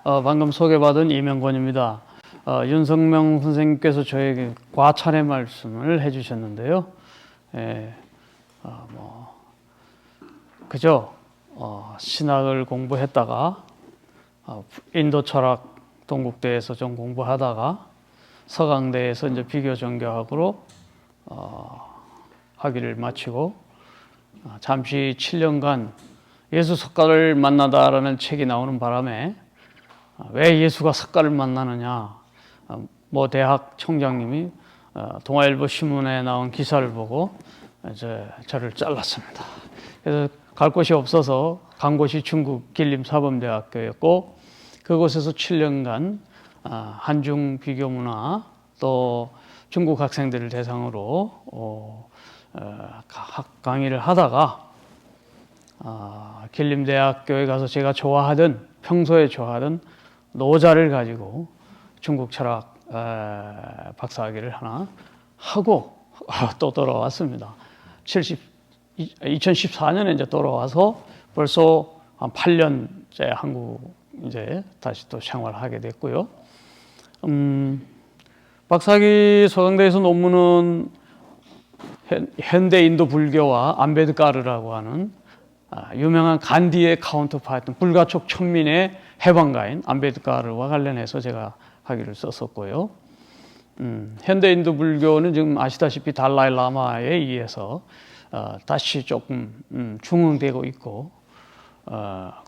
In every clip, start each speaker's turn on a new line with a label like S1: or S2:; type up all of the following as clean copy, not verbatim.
S1: 방금 소개받은 이명권입니다. 윤석명 선생님께서 저에게 과찬의 말씀을 해주셨는데요. 그저 신학을 공부했다가 인도 철학 동국대에서 좀 공부하다가 서강대에서 이제 비교 전교학으로 학위를 마치고 잠시 7년간 예수 석가를 만나다라는 책이 나오는 바람에 왜 예수가 석가를 만나느냐, 대학 총장님이 동아일보 신문에 나온 기사를 보고 이제 저를 잘랐습니다. 그래서 갈 곳이 없어서 간 곳이 중국 길림사범대학교였고, 그곳에서 7년간 한중 비교 문화 또 중국 학생들을 대상으로 강의를 하다가 길림대학교에 가서 제가 평소에 좋아하던 노자를 가지고 중국 철학 박사학위를 하나 하고 또 돌아왔습니다. 2014년에 이제 돌아와서 벌써 한 8년째 한국 이제 다시 또 생활하게 됐고요. 박사학위 서강대에서 논문은 현대 인도 불교와 암베드카르라고 하는 유명한 간디의 카운터파트, 불가촉 천민의 해방가인 암베드카르와 관련해서 제가 학위를 썼었고요. 현대 인도 불교는 지금 아시다시피 달라이 라마에 의해서 다시 조금 중흥되고 있고,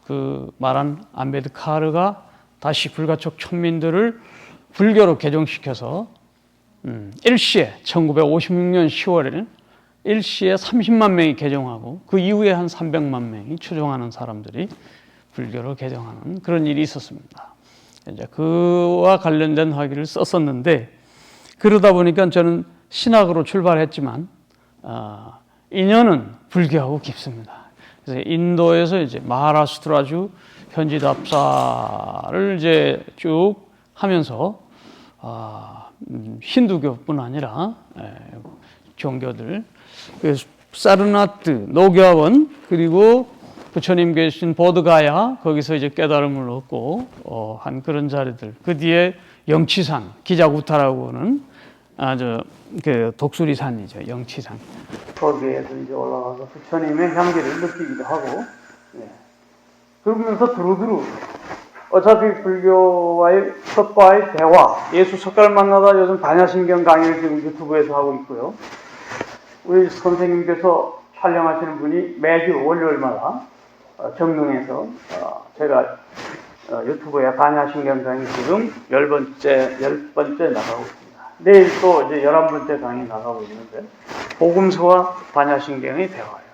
S1: 그 말한 암베드카르가 다시 불가촉 천민들을 불교로 개종시켜서 일시에 1956년 10월에는 일시에 30만 명이 개종하고 그 이후에 한 300만 명이 추종하는 사람들이 불교로 개종하는 그런 일이 있었습니다. 이제 그와 관련된 학위를 썼었는데, 그러다 보니까 저는 신학으로 출발했지만 인연은 불교하고 깊습니다. 그래서 인도에서 이제 마하라슈트라주 현지답사를 이제 쭉 하면서 힌두교뿐 아니라 종교들, 사르나트 노교원, 그리고 부처님 계신 보드가야, 거기서 이제 깨달음을 얻고 한 그런 자리들. 그 뒤에 영치산, 기자구타라고 하는 그 독수리산이죠, 영치산. 거기에도 이제 올라가서 부처님의 향기를 느끼기도 하고, 그러면서 두루두루 어차피 불교와의 석과의 대화, 예수 석가를 만나다 요즘 반야신경 강의를 지금 유튜브에서 하고 있고요. 우리 선생님께서 촬영하시는 분이 매주 월요일마다 정릉에서 제가 유튜브에 반야신경 강의 지금 10번째 나가고 있습니다. 내일 또 이제 11번째 강의 나가고 있는데, 복음서와 반야신경의 대화예요.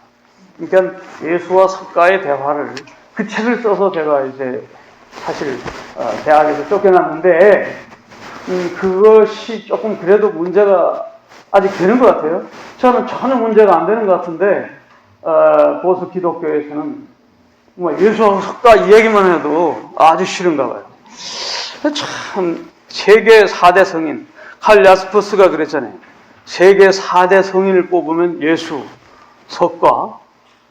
S1: 그러니까 예수와 석가의 대화를, 그 책을 써서 제가 이제 사실 대학에서 쫓겨났는데, 그것이 조금 그래도 문제가 아직 되는 것 같아요. 저는 전혀 문제가 안 되는 것 같은데, 보수 기독교에서는 예수하고 석가 이 얘기만 해도 아주 싫은가 봐요. 참, 세계 4대 성인, 칼 야스퍼스가 그랬잖아요. 세계 4대 성인을 뽑으면 예수, 석가,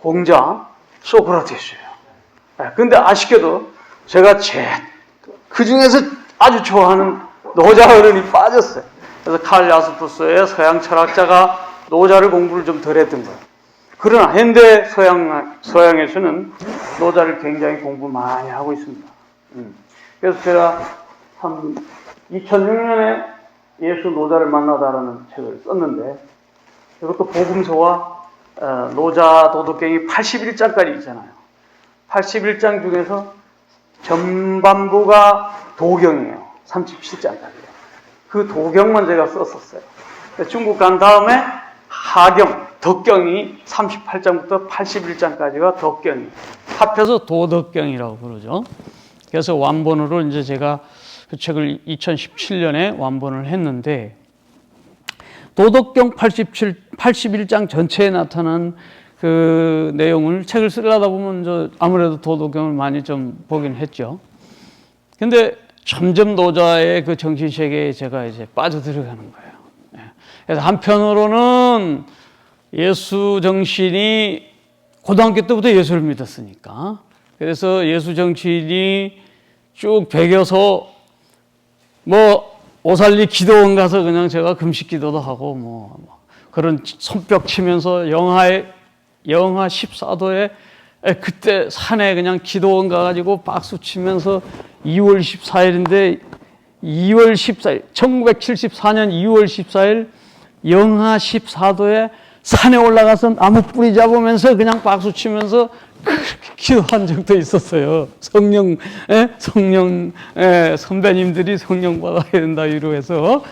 S1: 공자, 소크라테스예요. 근데 아쉽게도 제가 그 중에서 아주 좋아하는 노자 어른이 빠졌어요. 그래서 칼 야스퍼스의 서양 철학자가 노자를 공부를 좀 덜 했던 거예요. 그러나 현대 서양에서는 노자를 굉장히 공부 많이 하고 있습니다. 그래서 제가 한 2006년에 예수 노자를 만나다라는 책을 썼는데, 이것도 복음서와 노자 도덕경이 81장까지 있잖아요. 81장 중에서 전반부가 도경이에요. 37장까지. 그 도경만 제가 썼었어요. 중국 간 다음에 하경, 덕경이 38장부터 81장까지가 덕경이, 합해서 도덕경이라고 부르죠. 그래서 완본으로 이제 제가 그 책을 2017년에 완본을 했는데, 도덕경 81장 전체에 나타난 그 내용을 책을 쓰려다 보면 아무래도 도덕경을 많이 좀 보긴 했죠. 근데 점점 노자의 그 정신세계에 제가 이제 빠져들어가는 거예요. 그래서 한편으로는 예수 정신이 고등학교 때부터 예수를 믿었으니까, 그래서 예수 정신이
S2: 쭉 배겨서 뭐 오살리 기도원 가서 그냥 제가 금식 기도도 하고 뭐 그런 손뼉 치면서 영하 14도에 그때 산에 그냥 기도원 가가지고 박수 치면서 2월 14일인데 2월 14일 1974년 2월 14일 영하 14도에 산에 올라가서 나무 뿌리 잡으면서 그냥 박수 치면서 그렇게 기도한 적도 있었어요. 성령 선배님들이 성령 받아야 된다 이러해서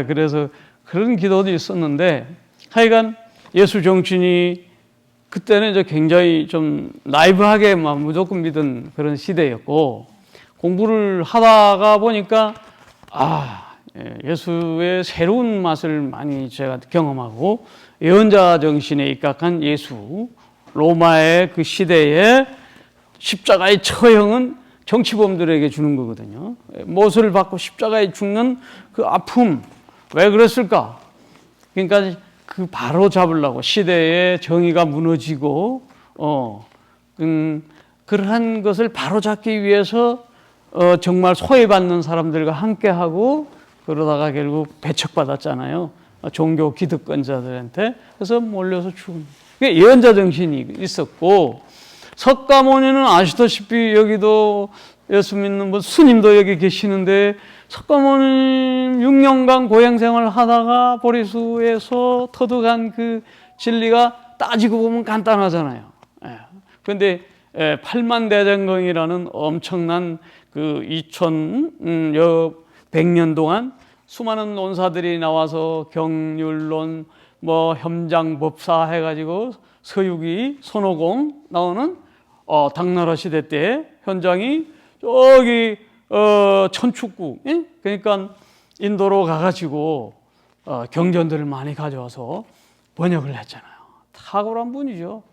S2: 그래서 그런 기도도 있었는데 하여간 예수 정신이 그때는 이제 굉장히 좀 나이브하게 막 무조건 믿은 그런 시대였고 공부를 하다가 보니까 예수의 새로운 맛을 많이 제가 경험하고 예언자 정신에 입각한 예수 로마의 그 시대에 십자가의 처형은 정치범들에게 주는 거거든요. 못을 받고 십자가에 죽는 그 아픔 왜 그랬을까? 그러니까 그 바로 잡으려고 시대의 정의가 무너지고 그러한 것을 바로 잡기 위해서 정말 소외받는 사람들과 함께하고 그러다가 결국 배척받았잖아요. 종교 기득권자들한테. 그래서 몰려서 죽은. 예언자 정신이 있었고 석가모니는 아시다시피 여기도 예수 믿는 뭐 스님도 여기 계시는데 석가모니 6년간 고행생활을 하다가 보리수에서 터득한 그 진리가 따지고 보면 간단하잖아요. 그런데 8만대장경이라는 엄청난 그 2100년 동안 수많은 논사들이 나와서 경률론, 뭐 협장법사 해가지고 서유기, 손오공 나오는 당나라 시대 때 현장이 저기 천축국, 그러니까 인도로 가가지고 경전들을 많이 가져와서 번역을 했잖아요. 탁월한 분이죠.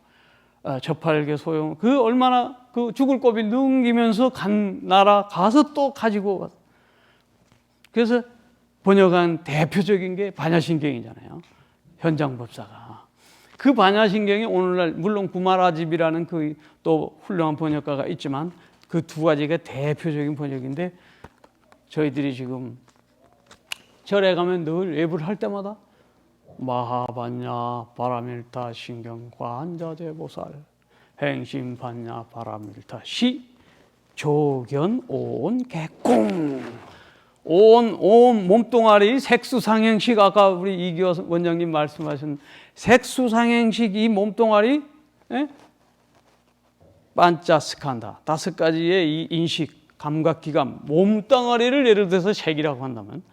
S2: 저팔계 소용 그 얼마나 그 죽을 고비 넘기면서 간 나라 가서 또 가지고 왔. 그래서 번역한 대표적인 게 반야신경이잖아요. 현장법사가 그 반야신경이 오늘날 물론 구마라집이라는 그 또 훌륭한 번역가가 있지만 그 두 가지가 대표적인 번역인데 저희들이 지금 절에 가면 늘 예불 할 때마다 마하반야 바라밀타 신경 관자대보살 행심반야 바라밀타 시 조견 온 개공 온 몸뚱아리 색수상행식 아까 우리 이기호 원장님 말씀하신 색수상행식 이 몸뚱아리 반자스칸다 5가지의 이 인식 감각기관 몸뚱아리를 예를 들어서 색이라고 한다면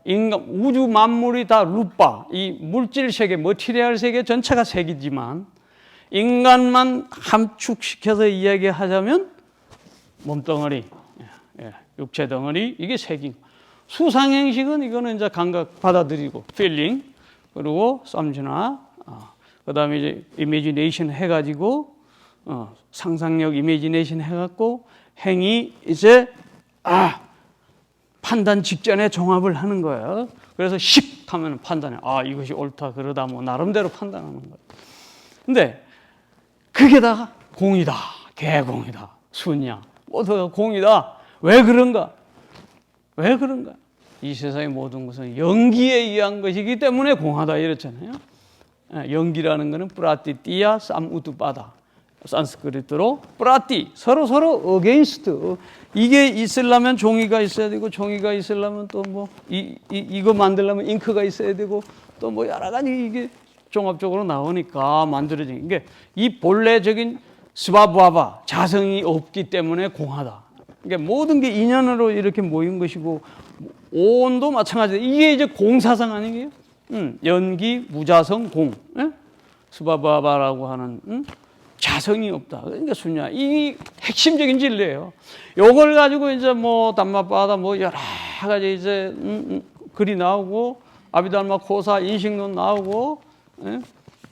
S2: 인간 우주 만물이 다 루파 이 물질 세계 머티리얼 세계 전체가 색이지만 인간만 함축시켜서 이야기하자면 몸뚱아리 육체 덩어리 이게 색이고 수상행식은 이거는 이제 감각 받아들이고 필링 그리고 썸즈나 그다음에 이제 이미지네이션 해가지고 상상력 이미지네이션 해갖고 행위 이제 판단 직전에 종합을 하는 거예요. 그래서 식 하면 판단해. 이것이 옳다 그러다 뭐 나름대로 판단하는 거예요. 근데 그게 다 공이다, 개공이다, 순이야, 모두가 공이다. 왜 그런가? 왜 그런가? 이 세상의 모든 것은 연기에 의한 것이기 때문에 공하다 이랬잖아요. 연기라는 것은 프라티띠야 쌈우두바다. 산스크리트로 프라티 서로 어게인스트 이게 있으려면 종이가 있어야 되고 종이가 있으려면 또 뭐 이거 만들려면 잉크가 있어야 되고 또 뭐 여러 가지 이게 종합적으로 나오니까 만들어진 게 이 본래적인 스바부아바 자성이 없기 때문에 공하다. 그러니까 모든 게 인연으로 이렇게 모인 것이고 온도 마찬가지다. 이게 이제 공사상 아니에요? 연기, 무자성, 공. 스바부아바라고 하는 자성이 없다. 그러니까 순야. 이 핵심적인 진리예요. 요걸 가지고 이제 뭐 담마바다 뭐 여러 가지 이제 글이 나오고 아비달마 코사 인식론 나오고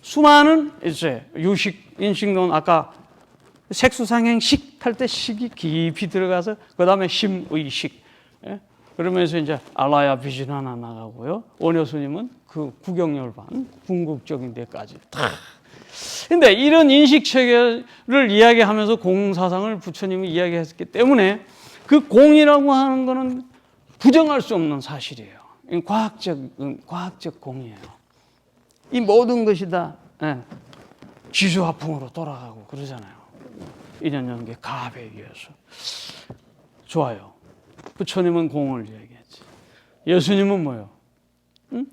S2: 수많은 이제 유식 인식론 아까 색수상행식 할 때 식이 깊이 들어가서 그 다음에 심의식 그러면서 이제 알라야 비전 하나 나가고요. 원효스님은 그 구경열반 궁극적인 데까지 다. 근데 이런 인식 체계를 이야기하면서 공사상을 부처님이 이야기했기 때문에 그 공이라고 하는 거는 부정할 수 없는 사실이에요. 과학적 공이에요. 이 모든 것이 다 지수화풍으로 돌아가고 그러잖아요. 인연연계 가합에 의해서. 좋아요. 부처님은 공을 얘기했지. 예수님은 뭐예요? 응?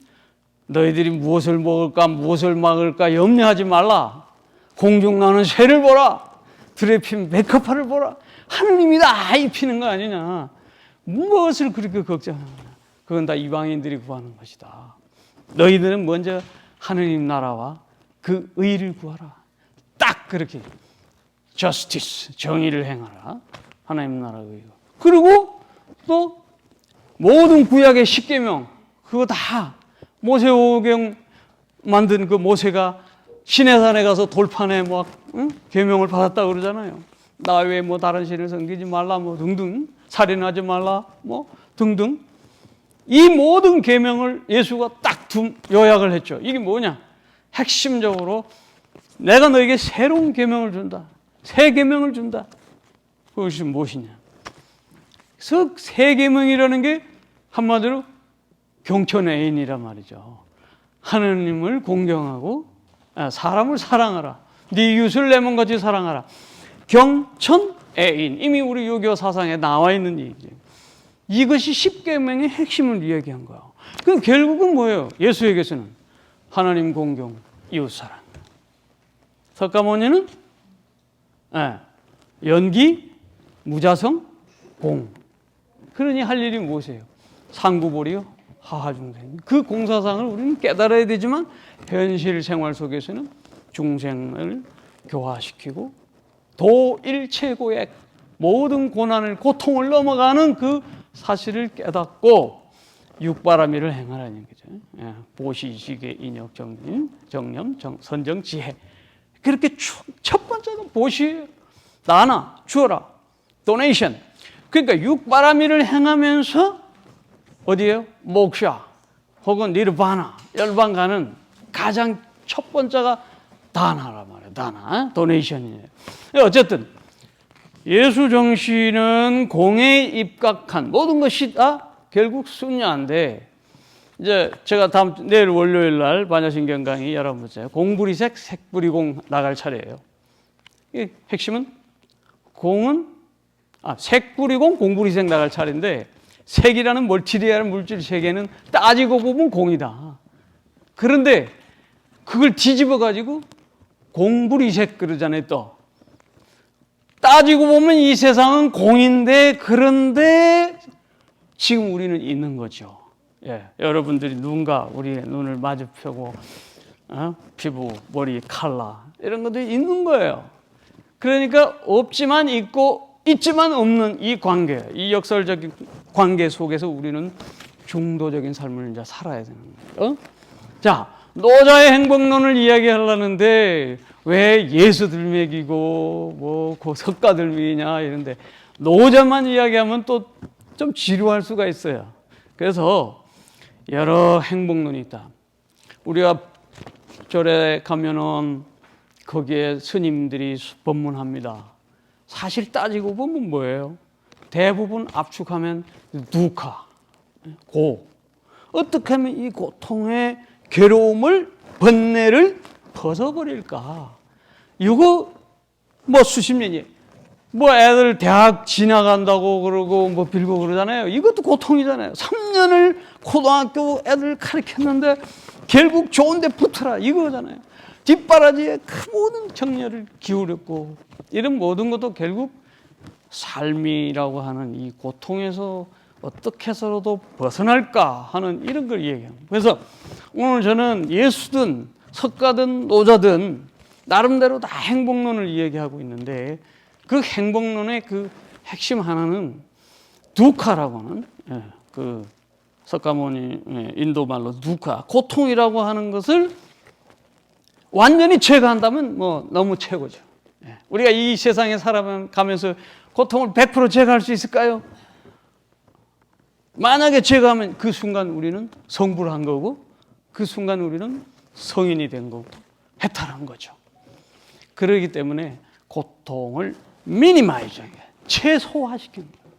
S2: 너희들이 무엇을 먹을까 무엇을 막을까 염려하지 말라. 공중 나는 새를 보라. 들에 핀 메커파를 보라. 하느님이 다 입히는 거 아니냐. 무엇을 그렇게 걱정하느냐. 그건 다 이방인들이 구하는 것이다. 너희들은 먼저 하느님 나라와 그 의를 구하라. 딱 그렇게 justice, 정의를 행하라. 하나님 나라 의가. 그리고 또 모든 구약의 10계명 그거 다 모세오경 만든 그 모세가 시내산에 가서 돌판에 막 계명을 받았다 그러잖아요. 나 외에 뭐 다른 신을 섬기지 말라 뭐 등등, 살인하지 말라 뭐 등등. 이 모든 계명을 예수가 딱 요약을 했죠. 이게 뭐냐? 핵심적으로 내가 너에게 새로운 계명을 준다. 새 계명을 준다. 그것이 무엇이냐? 그래서 새 계명이라는 게 한마디로 경천애인이란 말이죠. 하느님을 공경하고 사람을 사랑하라. 네 이웃을 내 몸같이 사랑하라. 경천애인. 이미 우리 유교 사상에 나와 있는 얘기죠. 이것이 10계명의 핵심을 이야기한 거예요. 그럼 결국은 뭐예요? 예수에게서는 하나님 공경, 이웃 사랑. 석가모니는 연기, 무자성, 공. 그러니 할 일이 무엇이에요? 상구보리요, 하하중생. 그 공사상을 우리는 깨달아야 되지만 현실 생활 속에서는 중생을 교화시키고 도일체고의 모든 고난을 고통을 넘어가는 그 사실을 깨닫고 육바라밀을 행하라는 거죠. 보시시계 인역 정념 선정 지혜. 그렇게 첫 번째가 보시예요. 나나 주어라. 도네이션. 그러니까 육바라밀을 행하면서 어디에요? 목샤 혹은 니르바나 열반 가는 가장 첫 번째가 다나란 말이에요. 다나 도네이션이에요. 어쨌든 예수 정신은 공에 입각한 모든 것이 다 결국 순야인데 이제 제가 내일 월요일 날 반야신경 강의 11번째 공부리색 색부리공 나갈 차례예요. 이 핵심은 공은 색부리공 공부리색 나갈 차례인데 색이라는 멀티리얼 물질 세계는 따지고 보면 공이다. 그런데 그걸 뒤집어 가지고 공부리색 그러잖아요. 또 따지고 보면 이 세상은 공인데 그런데 지금 우리는 있는 거죠. 여러분들이 누군가 우리의 눈을 마주펴고 피부, 머리, 칼라 이런 것들이 있는 거예요. 그러니까 없지만 있고 있지만 없는 이 관계, 이 역설적인 관계 속에서 우리는 중도적인 삶을 이제 살아야 되는 거예요. 자, 노자의 행복론을 이야기하려는데 왜 예수 들맥이고 뭐 석가 들맥이냐 이런데 노자만 이야기하면 또 좀 지루할 수가 있어요. 그래서 여러 행복론이 있다. 우리가 절에 가면은 거기에 스님들이 법문합니다. 사실 따지고 보면 뭐예요? 대부분 압축하면 두카, 고. 어떻게 하면 이 고통의 괴로움을, 번뇌를 벗어버릴까? 이거 뭐 수십 년이 뭐 애들 대학 지나간다고 그러고 뭐 빌고 그러잖아요. 이것도 고통이잖아요. 3년을 고등학교 애들 가르쳤는데 결국 좋은 데 붙어라 이거잖아요. 뒷바라지에 그 모든 정열을 기울였고 이런 모든 것도 결국 삶이라고 하는 이 고통에서 어떻게 해서라도 벗어날까 하는 이런 걸 얘기합니다. 그래서 오늘 저는 예수든 석가든 노자든 나름대로 다 행복론을 이야기하고 있는데 그 행복론의 그 핵심 하나는 두카라고 하는 그 석가모니 인도 말로 두카 고통이라고 하는 것을 완전히 제거한다면 뭐 너무 최고죠. 우리가 이 세상에 살아가면서 고통을 100% 제거할 수 있을까요? 만약에 제거하면 그 순간 우리는 성불을 한 거고 그 순간 우리는 성인이 된 거고 해탈한 거죠. 그렇기 때문에 고통을 미니마이징, 최소화시키는 거예요.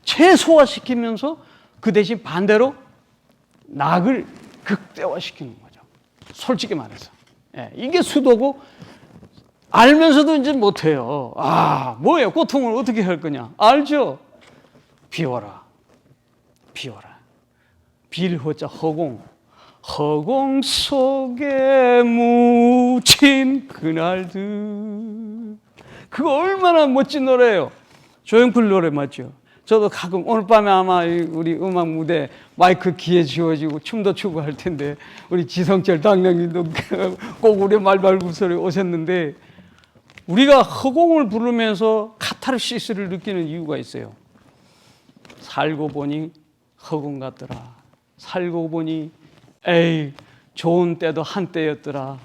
S2: 최소화시키면서 그 대신 반대로 낙을 극대화시키는 거죠. 솔직히 말해서. 예, 이게 수도고 알면서도 이제 못해요. 아, 뭐예요? 고통을 어떻게 할 거냐? 알죠? 비워라. 비워라. 빌허자 허공. 허공 속에 묻힌 그날들. 그거 얼마나 멋진 노래예요. 조용필 노래 맞죠? 저도 가끔 오늘 밤에 아마 우리 음악 무대 마이크 귀에 지워지고 춤도 추고 할 텐데 우리 지성철 당령님도 꼭 우리 말발굽소리 오셨는데 우리가 허공을 부르면서 카타르시스를 느끼는 이유가 있어요. 살고 보니 허공 같더라. 살고 보니 에이 좋은 때도 한때였더라.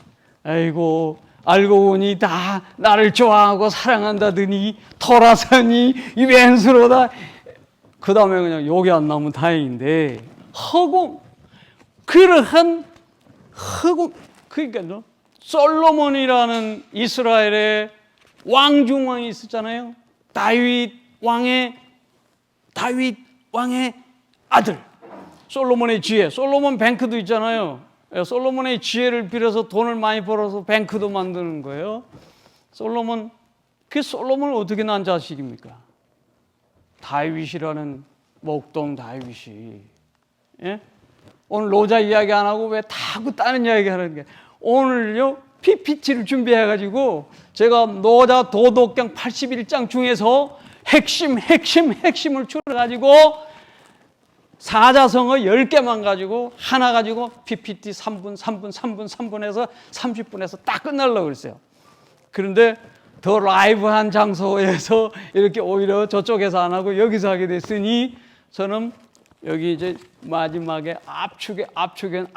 S2: 아이고 알고 보니 다 나를 좋아하고 사랑한다더니 돌아서니 이 왼수로다. 그 다음에 그냥 욕이 안 나오면 다행인데 허공 그러한 허공 그러니까요. 솔로몬이라는 이스라엘의 왕중왕이 있었잖아요. 다윗 왕의 아들. 솔로몬의 지혜. 솔로몬 뱅크도 있잖아요. 솔로몬의 지혜를 빌어서 돈을 많이 벌어서 뱅크도 만드는 거예요. 솔로몬, 그 솔로몬을 어떻게 난 자식입니까? 다윗이라는 목동 다윗이. 예? 오늘 노자 이야기 안 하고 왜 다 그 다른 이야기 하는 게 오늘요 PPT를 준비해가지고 제가 노자 도덕경 81장 중에서 핵심을 추려가지고 사자성어 10개만 가지고 하나 가지고 PPT 3분 해서 30분에서 딱 끝내려고 그랬어요. 그런데 더 라이브한 장소에서 이렇게 오히려 저쪽에서 안 하고 여기서 하게 됐으니 저는 여기 이제 마지막에 압축된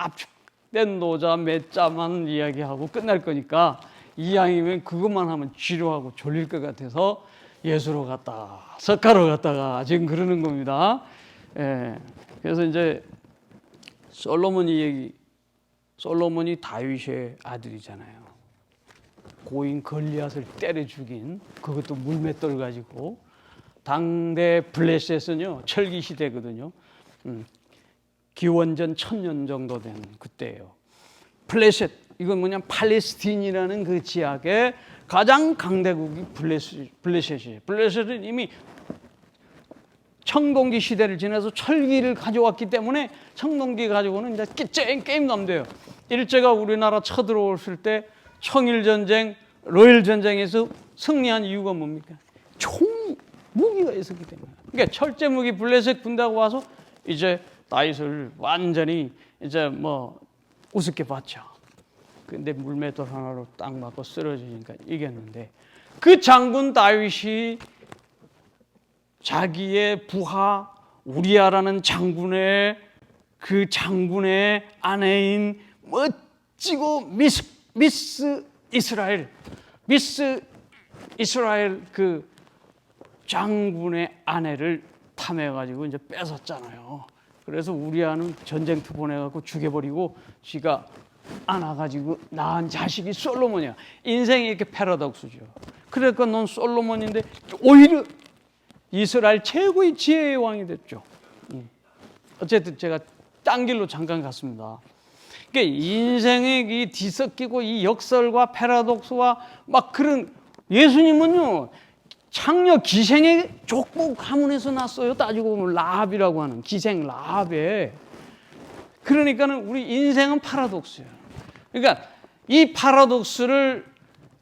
S2: 노자 몇 자만 이야기하고 끝날 거니까 이왕이면 그것만 하면 지루하고 졸릴 것 같아서 예수로 갔다 석가로 갔다가 지금 그러는 겁니다. 예. 그래서 이제 솔로몬이 다윗의 아들이잖아요. 고인 걸리앗을 때려 죽인 그것도 물맷돌 가지고 당대 블레셋은요 철기 시대거든요. 기원전 1000년 정도 된 그때예요. 블레셋 이건 뭐냐 팔레스틴이라는 그 지역의 가장 강대국이 블레셋이에요. 블레셋은 이미 청동기 시대를 지나서 철기를 가져왔기 때문에 청동기 가지고는 이제 게임도 안 돼요. 일제가 우리나라 쳐들어왔을 때 청일전쟁, 로일전쟁에서 승리한 이유가 뭡니까? 총 무기가 있었기 때문에. 그러니까 철제 무기 블레셋 군대가 와서 이제 다윗을 완전히 이제 뭐 우습게 봤죠. 근데 물맷돌 하나로 딱 맞고 쓰러지니까 이겼는데 그 장군 다윗이 자기의 부하 우리아라는 장군의 그 장군의 아내인 멋지고 미스 이스라엘 그 장군의 아내를 탐해가지고 이제 뺏었잖아요. 그래서 우리아는 전쟁터 보내갖고 죽여버리고 지가 안아가지고 낳은 자식이 솔로몬이야. 인생이 이렇게 패러독스죠. 그러니까 넌 솔로몬인데 오히려 이스라엘 최고의 지혜의 왕이 됐죠. 어쨌든 제가 딴 길로 잠깐 갔습니다. 그러니까 인생의 이 뒤섞이고 이 역설과 패러독스와 막 그런 예수님은요 창녀 기생의 족보 가문에서 났어요. 따지고 보면 라합이라고 하는 기생 라합에. 그러니까는 우리 인생은 패러독스예요. 그러니까 이 패러독스를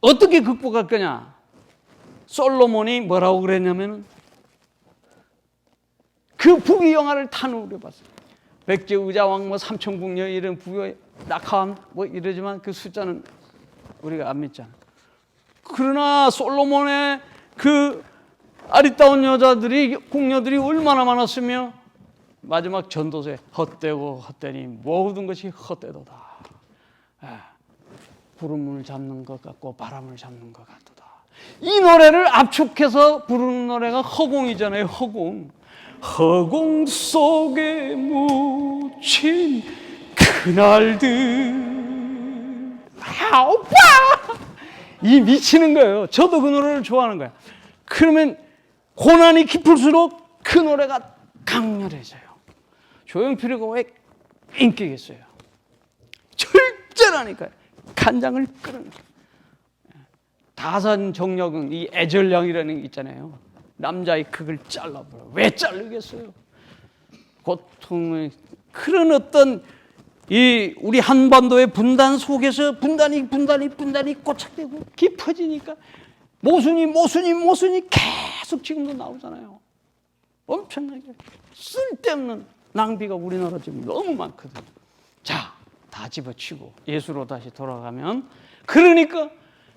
S2: 어떻게 극복할 거냐? 솔로몬이 뭐라고 그랬냐면은 그 부귀영화를 타누려봤어요. 백제 의자왕 뭐 삼천궁녀 이런 부여 낙하함 뭐 이러지만 그 숫자는 우리가 안 믿잖아. 그러나 솔로몬의 그 아리따운 여자들이 궁녀들이 얼마나 많았으며 마지막 전도서에 헛되고 헛되니 모든 것이 헛되도다. 구름을 잡는 것 같고 바람을 잡는 것 같도다. 이 노래를 압축해서 부르는 노래가 허공이잖아요. 허공 속에 묻힌 그날들. 오빠! 이 미치는 거예요. 저도 그 노래를 좋아하는 거야. 그러면 고난이 깊을수록 그 노래가 강렬해져요. 조용필이가 왜 인기가 있어요? 절제라니까요. 간장을 끄는 다산정력은 이 애절량이라는 게 있잖아요. 남자의 극을 잘라버려. 왜 자르겠어요? 고통의 그런 어떤 이 우리 한반도의 분단 속에서 분단이 고착되고 깊어지니까 모순이 계속 지금도 나오잖아요. 엄청나게 쓸데없는 낭비가 우리나라 지금 너무 많거든요. 자, 다 집어치고 예수로 다시 돌아가면, 그러니까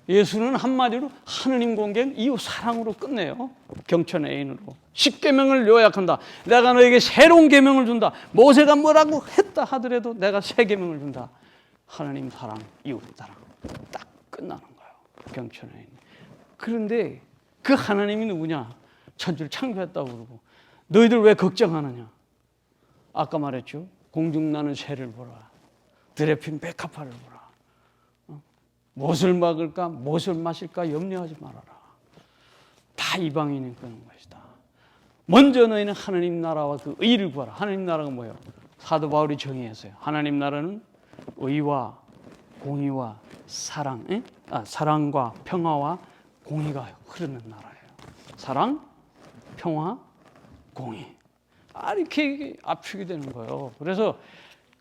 S2: 예수는 한마디로 하느님 공경 이웃 사랑으로 끝내요. 경천 애인으로 10계명을 요약한다. 내가 너에게 새로운 계명을 준다. 모세가 뭐라고 했다 하더라도 내가 새 계명을 준다. 하느님 사랑, 이웃 사랑. 딱 끝나는 거예요. 경천 애인. 그런데 그 하나님이 누구냐? 천지를 창조했다고 그러고 너희들 왜 걱정하느냐? 아까 말했죠. 공중나는 새를 보라. 들에 핀 백합화를 보라. 무엇을 먹을까, 무엇을 마실까 염려하지 말아라. 다 이방인이 그런 것이다. 먼저 너희는 하나님 나라와 그 의를 구하라. 하나님 나라가 뭐예요? 사도 바울이 정의했어요. 하나님 나라는 의와 공의와 사랑, 사랑과 평화와 공의가 흐르는 나라예요. 사랑, 평화, 공의. 이렇게 압축이 되는 거예요. 그래서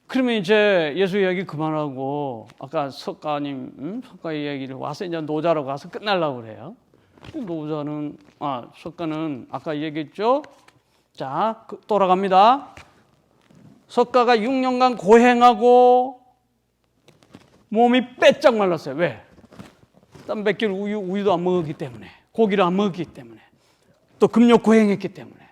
S2: 그러면 이제 예수 이야기 그만하고 아까 석가님, 석가 이야기를 와서 이제 노자로 가서 끝내려고 그래요. 노자는, 석가는 아까 얘기했죠? 자, 돌아갑니다. 석가가 6년간 고행하고 몸이 빼짝 말랐어요. 왜? 단백질 우유도 안 먹었기 때문에, 고기를 안 먹었기 때문에, 또 금욕 고행했기 때문에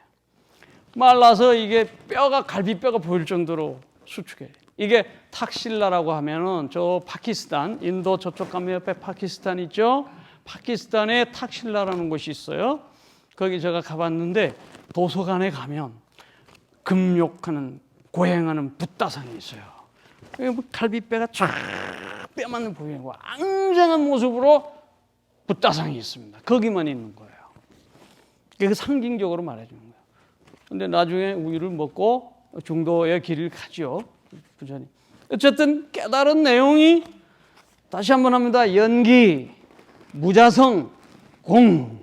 S2: 말라서 이게 뼈가, 갈비뼈가 보일 정도로 수축해요. 이게 탁실라라고 하면은 저 파키스탄, 인도 저쪽 가면 옆에 파키스탄 있죠? 파키스탄에 탁실라라는 곳이 있어요. 거기 제가 가봤는데 도서관에 가면 금욕하는, 고행하는 붓다상이 있어요. 갈비뼈가 쫙 뼈만 보이고 앙증한 모습으로 붓다상이 있습니다. 거기만 있는 거예요. 그게 상징적으로 말해주는 거예요. 근데 나중에 우유를 먹고 중도의 길을 가죠. 부처님. 어쨌든 깨달은 내용이 다시 한번 합니다. 연기, 무자성, 공.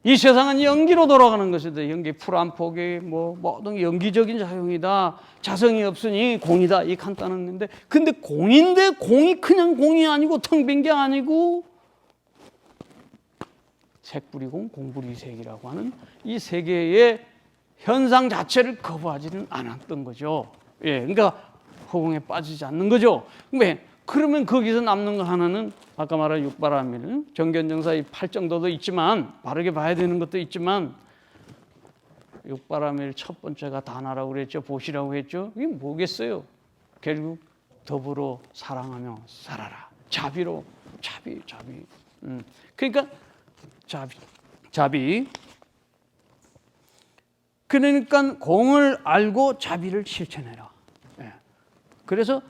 S2: 이 세상은 연기로 돌아가는 것이다. 연기, 풀 한 폭이 모든 연기적인 작용이다. 자성이 없으니 공이다. 이 간단한 건데, 근데 공인데 공이 그냥 공이 아니고 텅 빈 게 아니고 색불이공, 공불이색이라고 하는 이 세계의 현상 자체를 거부하지는 않았던 거죠. 예, 그러니까 허공에 빠지지 않는 거죠. 왜? 그러면 거기서 남는 거 하나는 아까 말한 육바라밀, 정견정사의 8정도도 있지만, 바르게 봐야 되는 것도 있지만, 육바라밀 첫 번째가 다나라고 그랬죠. 보시라고 했죠. 이게 뭐겠어요? 결국 더불어 사랑하며 살아라. 자비로, 자비. 그러니까 자비. 그러니까 공을 알고 자비를 실천해라. 예. 그래서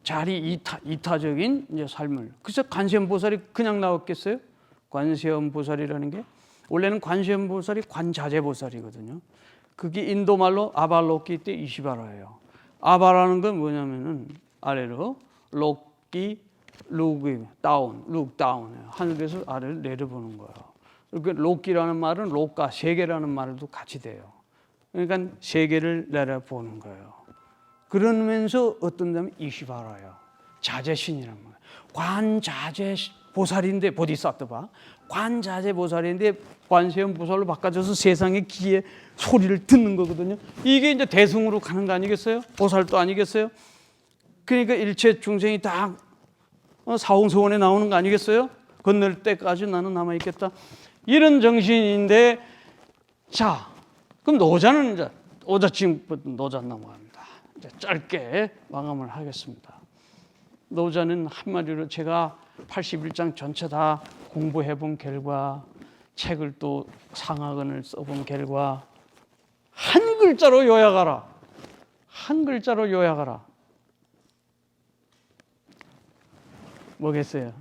S2: 자리 이타적인 이제 삶을. 그래서 관세음보살이 그냥 나왔겠어요? 관세음보살이라는 게 원래는 관세음보살이 관자재보살이거든요. 그게 인도 말로 아발로키 때 이시바라예요. 아바라는 건 뭐냐면은 아래로 록기 룩이 다운, 룩 다운이에요. 하늘에서 아래를 내려보는 거예요. 그러니까 록기라는 말은 록가 세계라는 말도 같이 돼요. 그러니까 세계를 내려보는 거예요. 그러면서 어떤 다음에 이시바라예요. 자재신이란 말이에요. 관자재 보살인데, 보디사트바 관자재 보살인데 관세음 보살로 바꿔줘서 세상의 귀에 소리를 듣는 거거든요. 이게 이제 대승으로 가는 거 아니겠어요? 보살도 아니겠어요? 그러니까 일체 중생이 다 사홍서원에 나오는 거 아니겠어요? 건널 때까지 나는 남아있겠다. 이런 정신인데, 자, 그럼 노자는 이제 오자칭부터 노자 넘어갑니다. 이제 짧게 마감을 하겠습니다. 노자는 한마디로 제가 81장 전체 다 공부해 본 결과, 책을 또 상하근을 써본 결과, 한 글자로 요약하라. 한 글자로 요약하라. 뭐겠어요?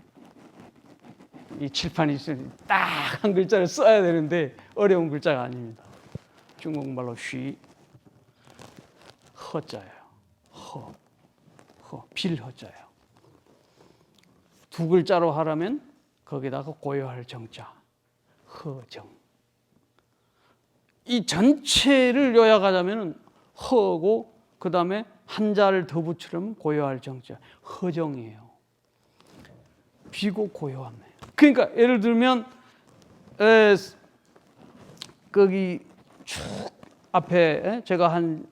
S2: 이 칠판이 있으니 딱 한 글자를 써야 되는데 어려운 글자가 아닙니다. 중국말로 쉬, 허자예요. 빌허자예요. 두 글자로 하라면 거기다가 고요할 정자, 허정. 이 전체를 요약하자면 허고 그 다음에 한자를 더 붙이려면 고요할 정자, 허정이에요. 비고 고요함이에요. 그러니까 예를 들면 거기 쭉 앞에 제가 한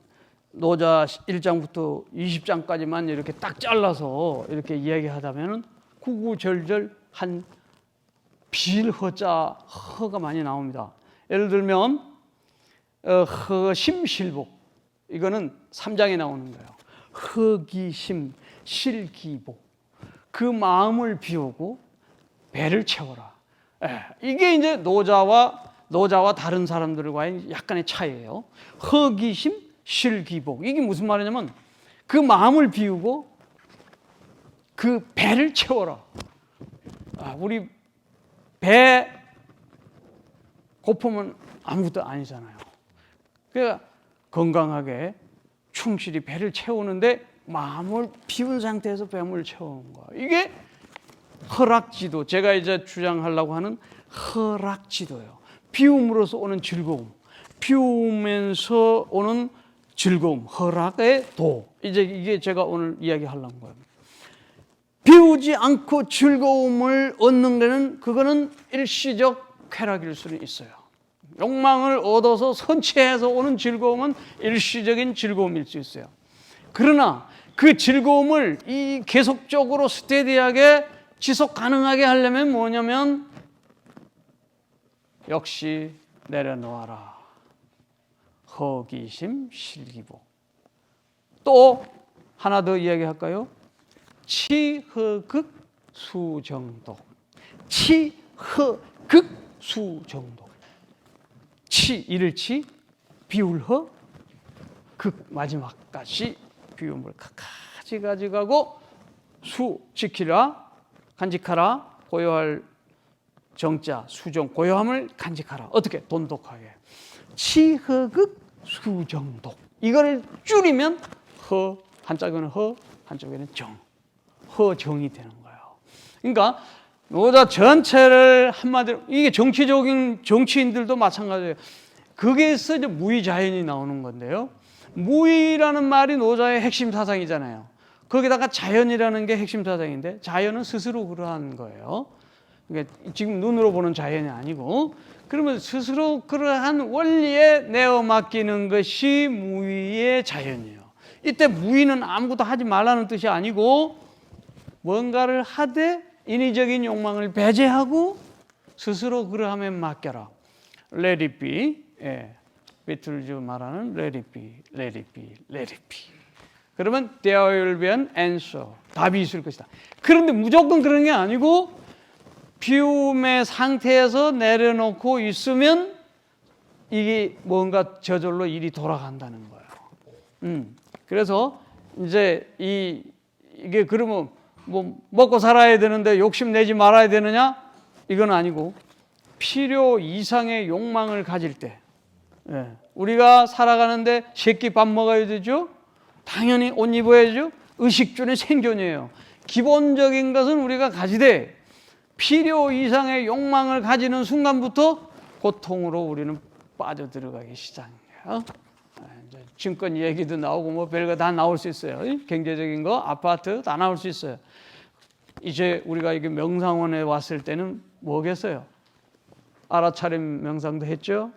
S2: 노자 1장부터 20장까지만 이렇게 딱 잘라서 이렇게 이야기하자면은 구구절절 한 빌허자 허가 많이 나옵니다. 예를 들면 허심실복 이거는 3장에 나오는 거예요. 허기심 실기복 그 마음을 비우고 배를 채워라. 이게 이제 노자와 다른 사람들과의 약간의 차이예요. 허기심 실기복 이게 무슨 말이냐면 그 마음을 비우고 그 배를 채워라. 우리 배 고프면 아무것도 아니잖아요. 그러니까 건강하게 충실히 배를 채우는데 마음을 비운 상태에서 뱀을 채우는 거야. 이게 허락지도, 제가 이제 주장하려고 하는 허락지도예요. 비움으로써 오는 즐거움, 비우면서 오는 즐거움, 허락의 도. 이제 이게 제가 오늘 이야기하려는 거예요. 비우지 않고 즐거움을 얻는 데는 그거는 일시적 쾌락일 수는 있어요. 욕망을 얻어서 선취해서 오는 즐거움은 일시적인 즐거움일 수 있어요. 그러나 그 즐거움을 이 계속적으로 스테디하게 지속 가능하게 하려면 뭐냐면 역시 내려놓아라. 허기심 실기복. 또 하나 더 이야기할까요? 치허극 수정독. 치허극 수정독. 이를 비울 허, 극 마지막까지 비움을 끝까지 가져가고 수 지키라, 간직하라, 고요할 정자, 수정, 고요함을 간직하라. 어떻게? 돈독하게. 치허극 수정독. 이걸 줄이면 허, 한쪽에는 허, 한쪽에는 정. 허정이 되는 거예요. 그러니까 노자 전체를 한마디로 이게 정치인들도 마찬가지예요. 거기에서 이제 무의자연이 나오는 건데요. 무의라는 말이 노자의 핵심 사상이잖아요. 거기다가 자연이라는 게 핵심 사상인데 자연은 스스로 그러한 거예요. 그러니까 지금 눈으로 보는 자연이 아니고 그러면 스스로 그러한 원리에 내어 맡기는 것이 무의의 자연이에요. 이때 무의는 아무것도 하지 말라는 뜻이 아니고 뭔가를 하되 인위적인 욕망을 배제하고 스스로 그러함에 맡겨라. Let it be. 비틀즈 말하는 let it be, let it be, let it be. 그러면 there will be an answer. 답이 있을 것이다. 그런데 무조건 그런 게 아니고 비움의 상태에서 내려놓고 있으면 이게 뭔가 저절로 일이 돌아간다는 거예요. 그래서 이제 이게 그러면 뭐 먹고 살아야 되는데 욕심 내지 말아야 되느냐? 이건 아니고 필요 이상의 욕망을 가질 때 우리가 살아가는데 새끼 밥 먹어야 되죠? 당연히 옷 입어야죠? 의식주는 생존이에요. 기본적인 것은 우리가 가지되 필요 이상의 욕망을 가지는 순간부터 고통으로 우리는 빠져들어가기 시작해요. 증권 얘기도 나오고 뭐 별거 다 나올 수 있어요. 경제적인 거, 아파트 다 나올 수 있어요. 이제 우리가 이게 명상원에 왔을 때는 뭐겠어요? 알아차림 명상도 했죠.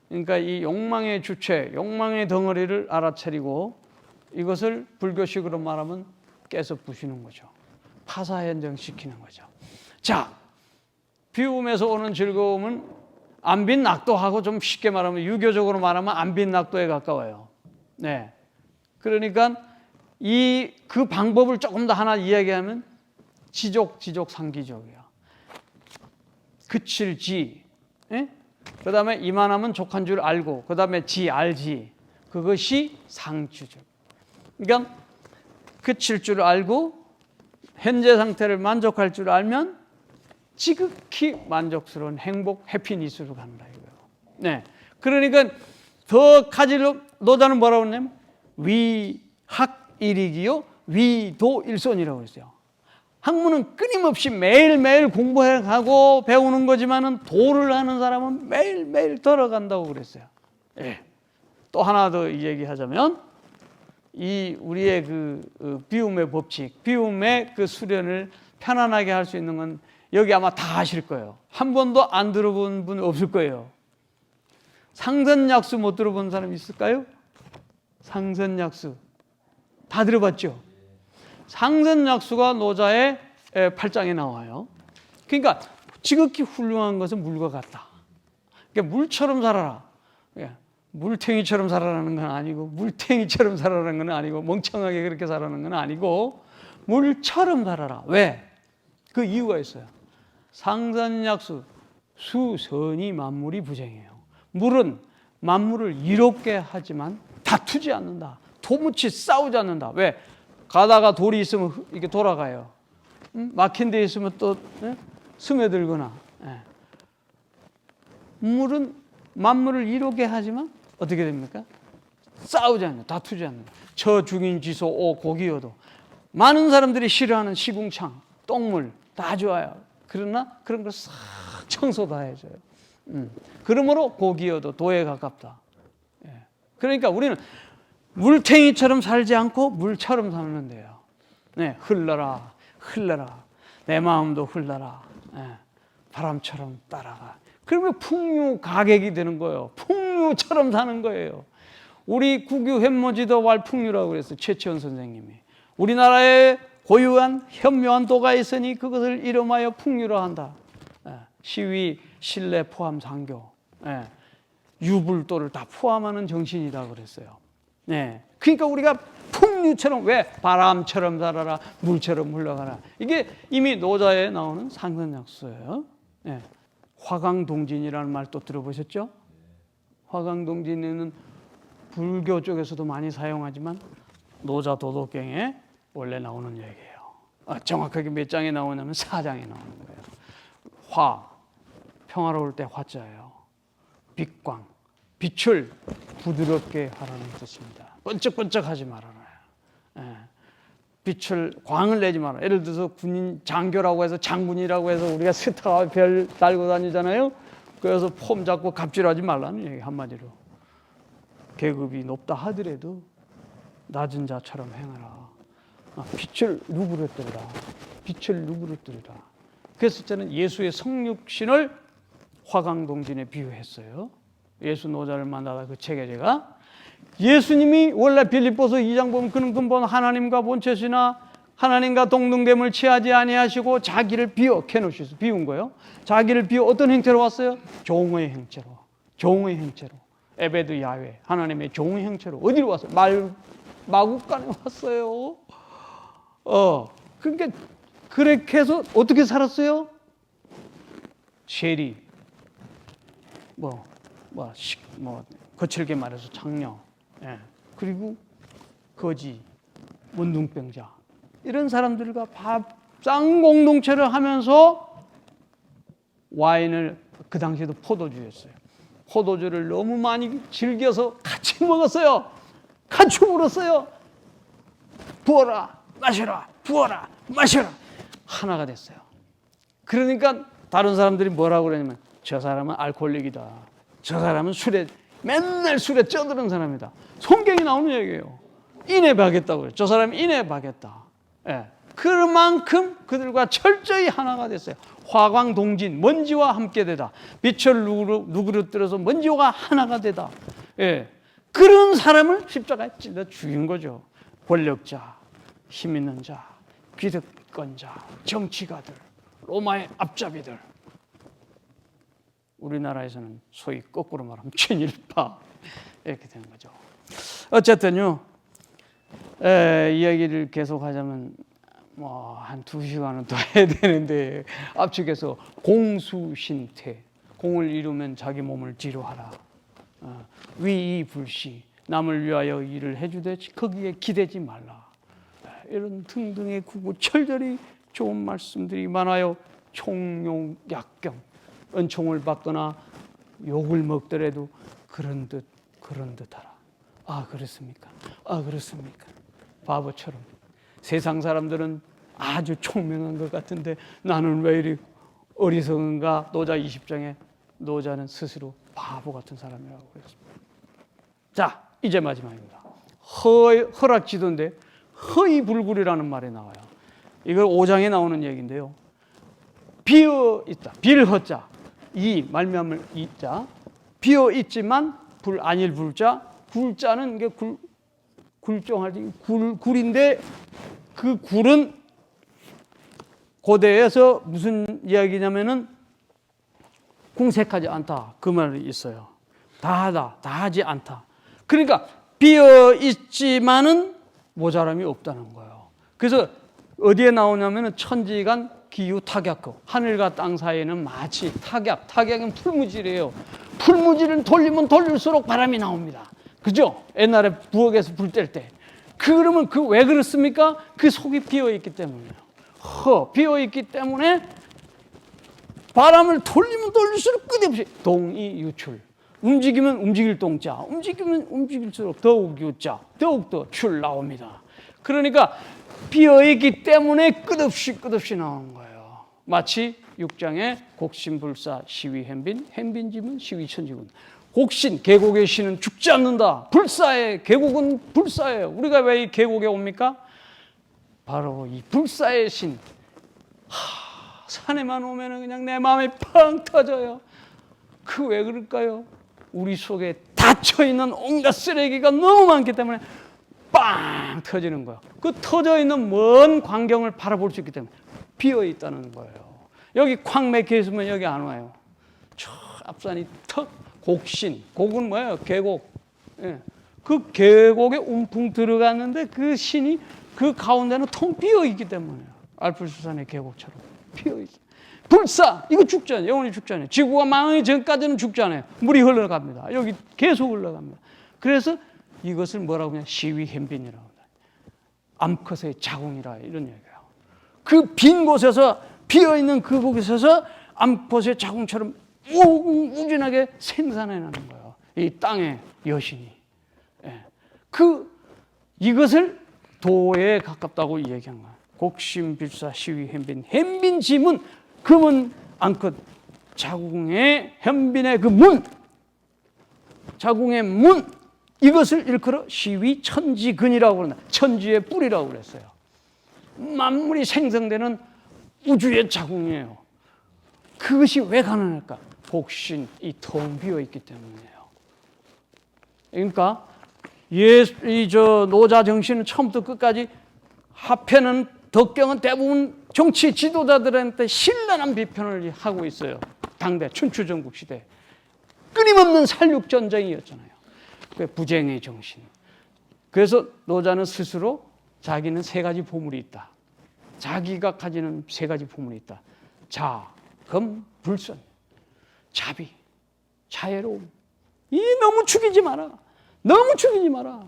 S2: 그러니까 이 욕망의 주체, 욕망의 덩어리를 알아차리고 이것을 불교식으로 말하면 깨서 부시는 거죠. 파사현정시키는 거죠. 자, 비움에서 오는 즐거움은 안빈낙도하고 좀 쉽게 말하면 유교적으로 말하면 안빈낙도에 가까워요. 네. 그러니까 그 방법을 조금 더 하나 이야기하면 지족상기족이야. 그칠 지. 그 다음에 이만하면 족한 줄 알고 그 다음에 알지. 그것이 상주죠. 그러니까 그칠 줄 알고 현재 상태를 만족할 줄 알면 지극히 만족스러운 행복, 해피니스로 간다 이거예요. 네. 그러니까 더 가지로 노자는 뭐라고 했냐면 위학일이기요 위도일손이라고 했어요. 학문은 끊임없이 매일매일 공부해 가고 배우는 거지만은 도를 하는 사람은 매일매일 들어간다고 그랬어요. 예. 또 하나 더 얘기하자면 이 우리의 그 비움의 법칙, 비움의 그 수련을 편안하게 할 수 있는 건 여기 아마 다 아실 거예요. 한 번도 안 들어본 분 없을 거예요. 상선약수 못 들어본 사람 있을까요? 상선약수 다 들어봤죠? 상선약수가 노자의 8장에 나와요. 그러니까 지극히 훌륭한 것은 물과 같다. 그러니까 물처럼 살아라. 물탱이처럼 살아라는 건 아니고, 물탱이처럼 살아라는 건 아니고, 멍청하게 그렇게 살아라는 건 아니고, 물처럼 살아라. 왜? 그 이유가 있어요. 상선약수 수선이 만물이 부쟁해요. 물은 만물을 이롭게 하지만 다투지 않는다. 도무치 싸우지 않는다. 왜? 가다가 돌이 있으면 이게 돌아가요. 막힌 데 있으면 또 스며들거나. 물은 만물을 이롭게 하지만 어떻게 됩니까? 싸우지 않는다. 다투지 않는다. 저 중인 지소 오 고기여도 많은 사람들이 싫어하는 시궁창, 똥물 다 좋아요. 그러나 그런 걸 싹 청소 다 해줘요. 그러므로 고기여도 도에 가깝다. 그러니까 우리는 물탱이처럼 살지 않고 물처럼 살면 돼요. 흘러라, 흘러라. 내 마음도 흘러라. 바람처럼 따라가. 그러면 풍류가객이 되는 거예요. 풍류처럼 사는 거예요. 우리 국유 횟모지도 왈풍류라고 그랬어요. 최치원 선생님이. 우리나라에 고유한 현묘한 도가 있으니 그것을 이름하여 풍류라 한다. 시위, 신뢰, 포함, 상교. 유불도를 다 포함하는 정신이다 그랬어요. 그러니까 우리가 풍류처럼, 왜? 바람처럼 살아라, 물처럼 흘러가라. 이게 이미 노자에 나오는 상선약수예요. 화강동진이라는 말 또 들어보셨죠? 화강동진에는 불교 쪽에서도 많이 사용하지만 노자 도덕경에 원래 나오는 얘기예요. 정확하게 몇 장에 나오냐면 4장에 나오는 거예요. 화, 평화로울 때 화자예요. 빛광, 빛을 부드럽게 하라는 뜻입니다. 번쩍번쩍하지 말아라. 빛을, 광을 내지 마라. 예를 들어서 군인 장교라고 해서 장군이라고 해서 우리가 스타와 별 달고 다니잖아요. 그래서 폼 잡고 갑질하지 말라는 얘기 한마디로. 계급이 높다 하더라도 낮은 자처럼 행하라. 빛을 누그러뜨리라. 빛을 누그러뜨리라. 그래서 저는 예수의 성육신을 화강동진에 비유했어요. 예수 노자를 만나다 그 책에 제가 예수님이 원래 빌립보서 2장 보면 그는 근본 하나님과 본체시나 하나님과 동등됨을 취하지 아니하시고 자기를 비워 캐노시스 비운 거예요. 자기를 비워 어떤 형태로 왔어요? 종의 형체로. 종의 형체로. 에베드 야훼 하나님의 종의 형체로 어디로 왔어요? 마국간에 왔어요. 그러니까 그렇게 해서 어떻게 살았어요? 세리 거칠게 말해서 창녀, 그리고 거지, 문둥병자 이런 사람들과 밥상 공동체를 하면서 와인을 그 당시에도 포도주였어요. 포도주를 너무 많이 즐겨서 같이 먹었어요. 같이 울었어요. 부어라, 마셔라, 부어라, 마셔라. 하나가 됐어요. 그러니까 다른 사람들이 뭐라고 그러냐면 저 사람은 알코올릭이다. 저 사람은 맨날 술에 쪄드는 사람이다. 성경이 나오는 얘기예요. 인해하겠다고 그래요. 저 사람이 인해하겠다. 그만큼 그들과 철저히 하나가 됐어요. 화광동진, 먼지와 함께 되다. 빛을 누그러뜨려서 먼지와 하나가 되다. 그런 사람을 십자가에 찔러 죽인 거죠. 권력자, 힘 있는 자, 기득권자, 정치가들, 로마의 앞잡이들. 우리나라에서는 소위 거꾸로 말하면 친일파 이렇게 되는 거죠. 어쨌든요, 이야기를 계속하자면 한 2시간은 더 해야 되는데 앞측에서 공수신태, 공을 이루면 자기 몸을 뒤로 하라. 위이불시, 남을 위하여 일을 해주되 거기에 기대지 말라. 이런 등등의 구구철절히 좋은 말씀들이 많아요. 총용약경, 은총을 받거나 욕을 먹더라도 그런 듯 그런 듯하라. 아, 그렇습니까? 아, 그렇습니까? 바보처럼. 세상 사람들은 아주 총명한 것 같은데 나는 왜 이리 어리석은가? 노자 20장에 노자는 스스로 바보 같은 사람이라고 그랬습니다. 자, 이제 마지막입니다. 허락지도인데 허이불굴이라는 말이 나와요. 이걸 5장에 나오는 얘기인데요. 비어 있다. 빌허자. 이 말미암을 이자. 비어 있지만 불 아닐 불자. 굴자는 이게 굴종할 때 굴인데 그 굴은 고대에서 무슨 이야기냐면은 궁색하지 않다. 그 말이 있어요. 다하다. 다하지 않다. 그러니까 비어 있지만은 모자람이 없다는 거예요. 그래서 어디에 나오냐면은 천지간 기후 타격고 하늘과 땅 사이에는 마치 타격은 풀무질이에요. 풀무질을 돌리면 돌릴수록 바람이 나옵니다. 그죠? 옛날에 부엌에서 불 뗄 때. 그러면 왜 그렇습니까? 그 속이 비어 있기 때문이에요. 비어 있기 때문에 바람을 돌리면 돌릴수록 끝없이 동이 유출. 움직이면 움직일 동자, 움직이면 움직일수록 더욱 유자, 더욱더 출 나옵니다. 그러니까 비어있기 때문에 끝없이 나오는 거예요. 마치 6장에 곡신불사 시위현빈, 현빈지문 시위천지군. 곡신, 계곡의 신은 죽지 않는다. 불사의 계곡은 불사예요. 우리가 왜 이 계곡에 옵니까? 바로 이 불사의 신. 산에만 오면 그냥 내 마음이 팡 터져요. 그 왜 그럴까요? 우리 속에 닫혀있는 온갖 쓰레기가 너무 많기 때문에 빵 터지는 거예요. 그 터져있는 먼 광경을 바라볼 수 있기 때문에 비어있다는 거예요. 여기 콱 막혀 있으면 여기 안 와요. 저 앞산이 곡신, 곡은 뭐예요? 계곡. 예. 그 계곡에 움풍 들어갔는데 그 신이 그 가운데는 텅 비어있기 때문에요. 알프스산의 계곡처럼 비어있어요. 불사, 이거 죽잖아요. 영원히 죽잖아요. 지구가 망하기 전까지는 죽잖아요. 물이 흘러갑니다. 여기 계속 흘러갑니다. 그래서 이것을 뭐라고 하냐? 시위현빈이라고 합니다. 암컷의 자궁이라 이런 얘기예요. 그 빈 곳에서 비어있는 그 곳에서 암컷의 자궁처럼 우진하게 생산해내는 거예요. 이 땅의 여신이. 예. 이것을 도에 가깝다고 얘기한 거예요. 곡신불사 시위현빈. 현빈지문, 금은 암컷 자궁의 현빈의 그 문, 자궁의 문, 이것을 일컬어 시위천지근이라고 그런다. 천지의 뿌리라고 그랬어요. 만물이 생성되는 우주의 자궁이에요. 그것이 왜 가능할까? 곡신, 이 텅 비어 있기 때문이에요. 그러니까 노자 정신은 처음부터 끝까지 하편은 덕경은 대부분 정치 지도자들한테 신랄한 비판을 하고 있어요. 당대 춘추전국 시대 끊임없는 살육전쟁이었잖아요. 그 부쟁의 정신. 그래서 노자는 스스로 자기는 세 가지 보물이 있다. 자기가 가지는 세 가지 보물이 있다. 자, 금, 불선. 자비, 자애로움. 이 너무 죽이지 마라. 너무 죽이지 마라.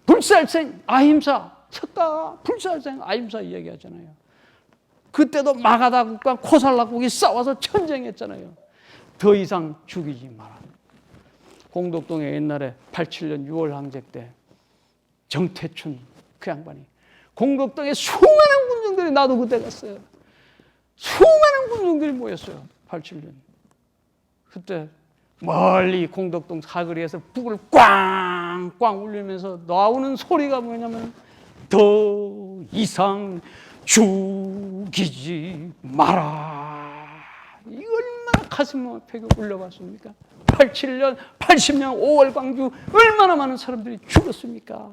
S2: 불살생, 아힘사. 석가, 불살생, 아힘사 이야기하잖아요. 그때도 마가다국과 코살라국이 싸워서 전쟁했잖아요. 더 이상 죽이지 마라. 공덕동에 옛날에 87년 6월 항쟁 때 정태춘 그 양반이 공덕동에 수많은 군중들이, 나도 그때 갔어요. 수많은 군중들이 모였어요. 87년. 그때 멀리 공덕동 사거리에서 북을 꽝꽝 울리면서 나오는 소리가 뭐냐면 더 이상 죽이지 마라. 이 얼마나 가슴 아프게 울려봤습니까? 80년 5월 광주 얼마나 많은 사람들이 죽었습니까?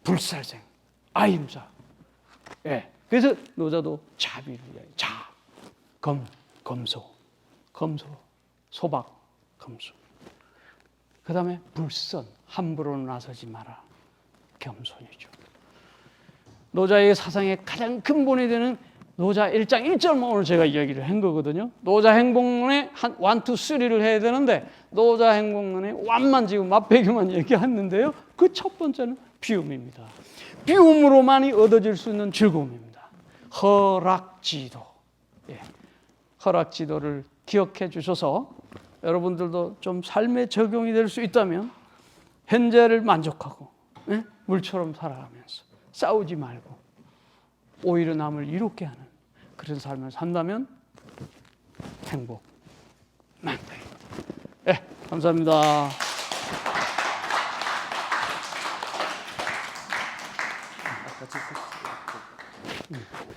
S2: 불살생, 아임사. 예. 그래서 노자도 자비를 위하여 검소, 소박, 검소. 그 다음에 불선, 함부로 나서지 마라. 겸손이죠. 노자의 사상의 가장 근본이 되는 노자 1장 1절만 오늘 제가 이야기를 한 거거든요. 노자 행복론의 한 1, 2, 3를 해야 되는데 노자 행복론의 1만 지금 맛배기만 얘기했는데요. 그 첫 번째는 비움입니다. 비움으로만이 얻어질 수 있는 즐거움입니다. 허락지도. 예. 허락지도를 기억해 주셔서 여러분들도 좀 삶에 적용이 될 수 있다면 현재를 만족하고 예? 물처럼 살아가면서 싸우지 말고 오히려 남을 이롭게 하는 그런 삶을 산다면 행복 만대. 예, 감사합니다.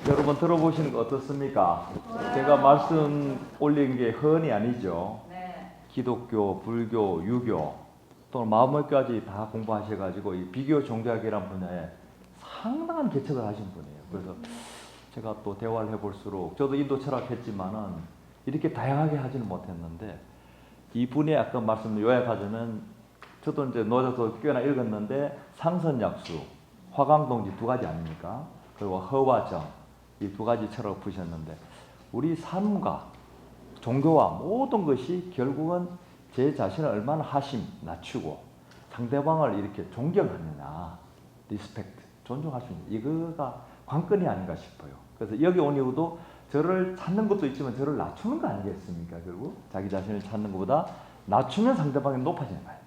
S3: 여러분 들어보시는 거 어떻습니까? 제가 말씀 올린 게 허언이 아니죠. 기독교, 불교, 유교 또는 마음을까지 다 공부하셔가지고 이 비교 종교학이라는 분야에 상당한 개척을 하신 분이에요. 그래서 제가 또 대화를 해볼수록 저도 인도 철학했지만은 이렇게 다양하게 하지는 못했는데 이분의 아까 말씀 요약하자면 저도 이제 노자도 꽤나 읽었는데 상선약수, 화강동지 두 가지 아닙니까? 그리고 허와정 이 두 가지 철학을 푸셨는데 우리 삶과 종교와 모든 것이 결국은 제 자신을 얼마나 하심, 낮추고 상대방을 이렇게 존경하느냐, 리스펙트, 존중할 수 있는 이거가 관건이 아닌가 싶어요. 그래서 여기 온 이유도 저를 찾는 것도 있지만 저를 낮추는 거 아니겠습니까? 결국 자기 자신을 찾는 것보다 낮추면 상대방이 높아지는 거예요.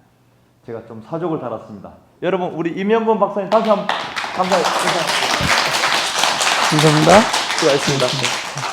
S3: 제가 좀 사족을 달았습니다. 여러분 우리 임영건 박사님 다시 한번 감사합니다.
S2: 감사합니다.
S3: 수고하셨습니다.